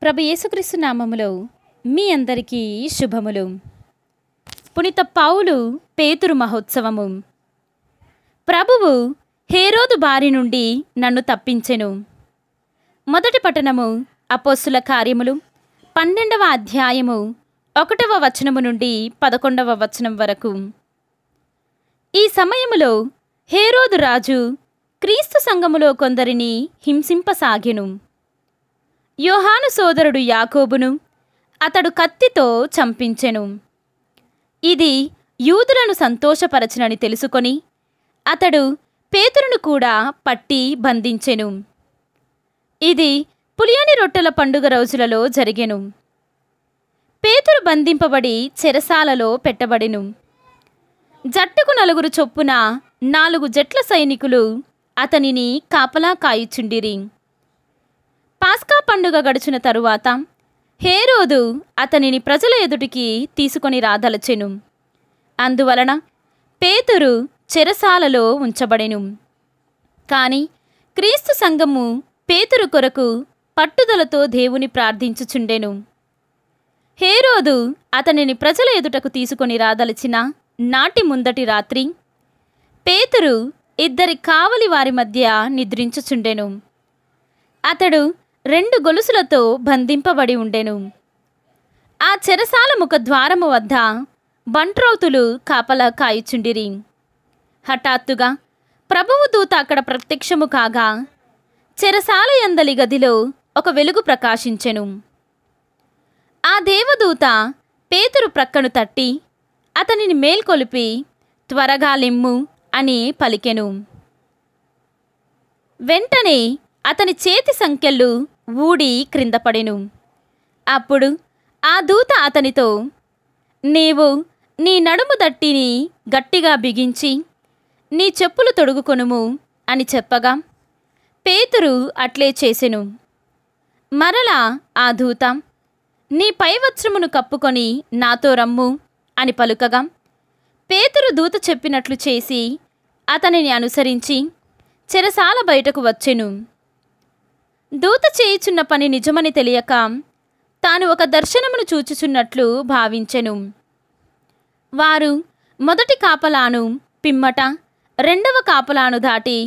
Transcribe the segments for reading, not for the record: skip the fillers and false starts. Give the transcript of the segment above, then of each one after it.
ప్రభు యేసుక్రీస్తు నామములో మీ అందరికీ శుభములు. పునీత పౌలు పేతురు మహోత్సవము. ప్రభువు హేరోదు బారి నుండి నన్ను తప్పించెను. మొదటి పట్టణము అపోస్తుల కార్యములు 12వ అధ్యాయము 1వ వచనము నుండి 11వ వచనం వరకు. ఈ సమయములో హేరోదు రాజు క్రీస్తు సంఘములో కొందరిని హింసింపసాగెను. యోహాను సోదరుడు యాకోబును అతడు కత్తితో చంపించెను. ఇది యూదులను సంతోషపరచునని తెలుసుకొని అతడు పేతురును కూడా పట్టి బంధించెను. ఇది పులియని రొట్టెల పండుగ రోజులలో జరిగెను. పేతురు బంధింపబడి చెరసాలలో పెట్టబడెను. జట్టుకు 4 చొప్పున 4 జట్ల సైనికులు అతనిని కాపలా కాయుచుండిరి. పాస్కా పండుగ గడిచిన తరువాత హేరోదు అతనిని ప్రజల ఎదుటికి తీసుకొని రాదలచెను. అందువలన పేతురు చెరసాలలో ఉంచబడెను. కాని క్రీస్తు సంఘము పేతురు కొరకు పట్టుదలతో దేవుని ప్రార్థించుచుండెను. హేరోదు అతనిని ప్రజల ఎదుటకు తీసుకొని రాదలిచిన నాటి ముందటి రాత్రి పేతురు 2 కావలి వారి మధ్య నిద్రించుచుండెను. అతడు 2 గొలుసులతో బంధింపబడి ఉండెను. ఆ చెరసాల ముఖద్వారము వద్ద బంట్రౌతులు కాపలా కాయుచుండిరి. హఠాత్తుగా ప్రభువు దూత అక్కడ ప్రత్యక్షము కాగా చెరసాల యందలి గదిలో ఒక వెలుగు ప్రకాశించెను. ఆ దేవదూత పేతురు ప్రక్కను తట్టి అతనిని మేల్కొలిపి త్వరగా లెమ్ము అని పలికెను. వెంటనే అతని చేతి సంకెళ్ళు ఊడి క్రింద పడెను. అప్పుడు ఆ దూత అతనితో, నీవు నీ నడుము దట్టిని గట్టిగా బిగించి నీ చెప్పులు తొడుగుకొనుము అని చెప్పగా పేతురు అట్లే చేసెను. మరలా ఆ దూత, నీ పైవస్త్రమును కప్పుకొని నాతో రమ్ము అని పలుకగా పేతురు దూత చెప్పినట్లు చేసి అతనిని అనుసరించి చెరసాల బయటకు వచ్చెను. దూత చేయుచున్న పని నిజమని తెలియక తాను ఒక దర్శనమును చూచుచున్నట్లు భావించెను. వారు మొదటి కాపలాను పిమ్మట 2వ కాపలాను దాటి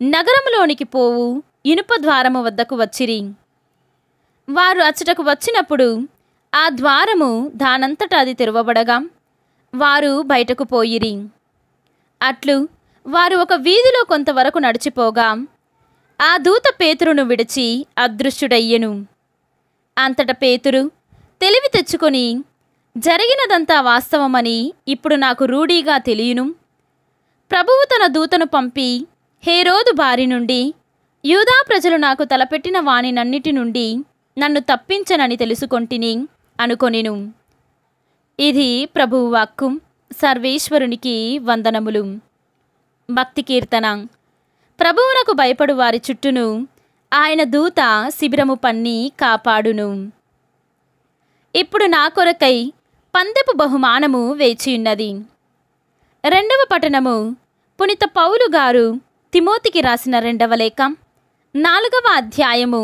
నగరములోనికి పోవు ఇనుప ద్వారము వద్దకు వచ్చిరి. వారు అచ్చటకు వచ్చినప్పుడు ఆ ద్వారము దానంతట అది తెరవబడగా వారు బయటకు పోయిరి. అట్లు వారు ఒక వీధిలో కొంతవరకు నడిచిపోగా ఆ దూత పేతురును విడిచి అదృశ్యుడయ్యెను. అంతట పేతురు తెలివి తెచ్చుకొని, జరిగినదంతా వాస్తవమని ఇప్పుడు నాకు రూఢీగా తెలియను. ప్రభువు తన దూతను పంపి హేరోదు బారి నుండి యూదా ప్రజలు నాకు తలపెట్టిన వానినన్నిటి నుండి నన్ను తప్పించనని తెలుసుకొంటిని అనుకొనెను. ఇది ప్రభువు వాక్కు. సర్వేశ్వరునికి వందనములు. భక్తి కీర్తన. ప్రభువునకు భయపడు వారి చుట్టూను ఆయన దూత శిబిరము పన్ని కాపాడును. ఇప్పుడు నా కొరకై పందెపు బహుమానము వేచియున్నది. 2వ పట్టణము పునీత పౌలు గారు తిమోతికి రాసిన 2వ లేఖ 4వ అధ్యాయము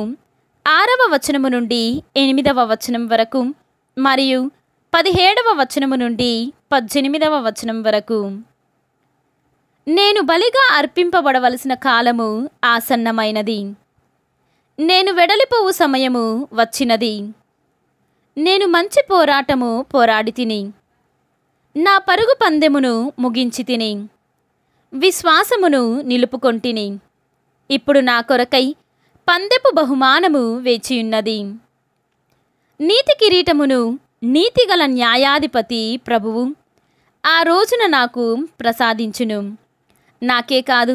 6వ వచనము నుండి 8వ వచనం వరకు మరియు 17వ వచనము నుండి 18వ వచనం వరకు. నేను బలిగా అర్పింపబడవలసిన కాలము ఆసన్నమైనది. నేను వెడలిపోవు సమయము వచ్చినది. నేను మంచి పోరాటము పోరాడి తిని నా పరుగు పందెమును ముగించి తిని విశ్వాసమును నిలుపుకొంటిని. ఇప్పుడు నా కొరకై పందెపు బహుమానము వేచియున్నది. నీతి కిరీటమును నీతిగల న్యాయాధిపతి ప్రభువు ఆ రోజున నాకు ప్రసాదించును. నాకే కాదు,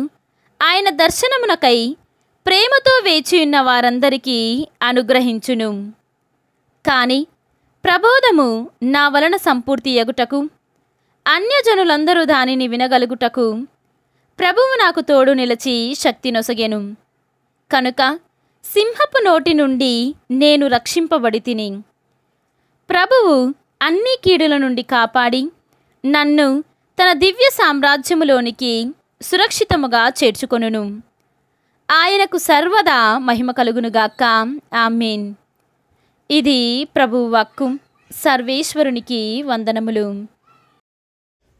ఆయన దర్శనమునకై ప్రేమతో వేచియున్న వారందరికీ అనుగ్రహించును. కాని ప్రబోధము నా వలన సంపూర్తి యగుటకు అన్యజనులందరూ దానిని వినగలుగుటకు ప్రభువు నాకు తోడు నిలిచి శక్తి నొసగెను. కనుక సింహపు నోటి నుండి నేను రక్షింపబడి తిని ప్రభువు అన్ని కీడుల నుండి కాపాడి నన్ను తన దివ్య సామ్రాజ్యములోనికి సురక్షితముగా చేర్చుకొనును. ఆయనకు సర్వదా మహిమ కలుగునుగాక. ఆమేన్. ఇది ప్రభువు వాక్కు. సర్వేశ్వరునికి వందనములు.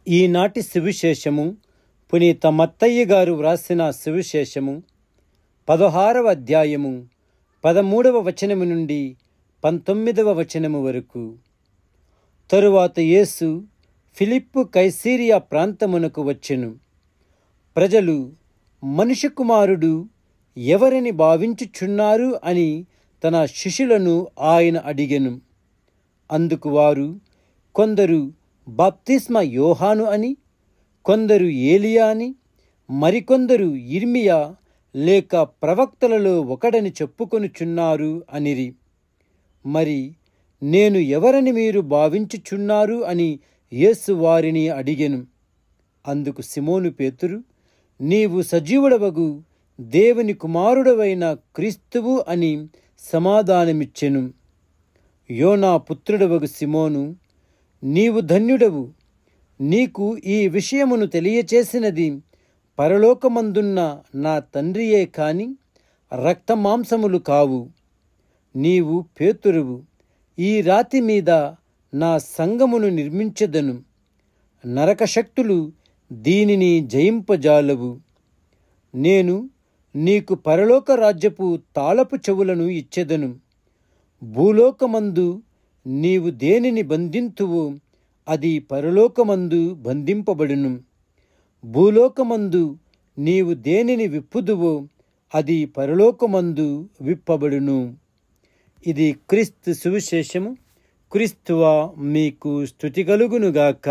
ఈనాటి సువిశేషము పునీత మత్తయ్య గారు వ్రాసిన సువిశేషము 16వ అధ్యాయము 13వ వచనము నుండి 19వ వచనము వరకు. తరువాత యేసు ఫిలిప్పు కైసరియా ప్రాంతమునకు వచ్చెను. ప్రజలు మనుష్య కుమారుడు ఎవరిని భావించుచున్నారు అని తన శిష్యులను ఆయన అడిగెను. అందుకు వారు, కొందరు బాప్తిస్మ యోహాను అని, కొందరు ఏలియా అని, మరికొందరు యిర్మియా లేక ప్రవక్తలలో ఒకడని చెప్పుకొనుచున్నారు అనిరి. మరి నేను ఎవరని మీరు భావించుచున్నారు అని యేసు వారిని అడిగెను. అందుకు సిమోను పేతురు, నీవు సజీవుడవగు దేవుని కుమారుడవైన క్రీస్తువు అని సమాధానమిచ్చెను. యోనా పుత్రుడవగు సిమోను, నీవు ధన్యుడవు. నీకు ఈ విషయమును తెలియచేసినది పరలోకమందున్న నా తండ్రియే కాని రక్తమాంసములు కావు. నీవు పేతురువు. ఈ రాతి మీద నా సంఘమును నిర్మించెదను. నరకశక్తులు దీనిని జయింపజాలవు. నేను నీకు పరలోక రాజ్యపు తాళపు చెవులను ఇచ్చెదను. భూలోకమందు నీవు దేనిని బంధింతువో అది పరలోకమందు బంధింపబడును. భూలోకమందు నీవు దేనిని విప్పుదువో అది పరలోకమందు విప్పబడును. ఇది క్రీస్తు సువిశేషము. క్రీస్తువా మీకు స్తుతి కలుగునుగాక.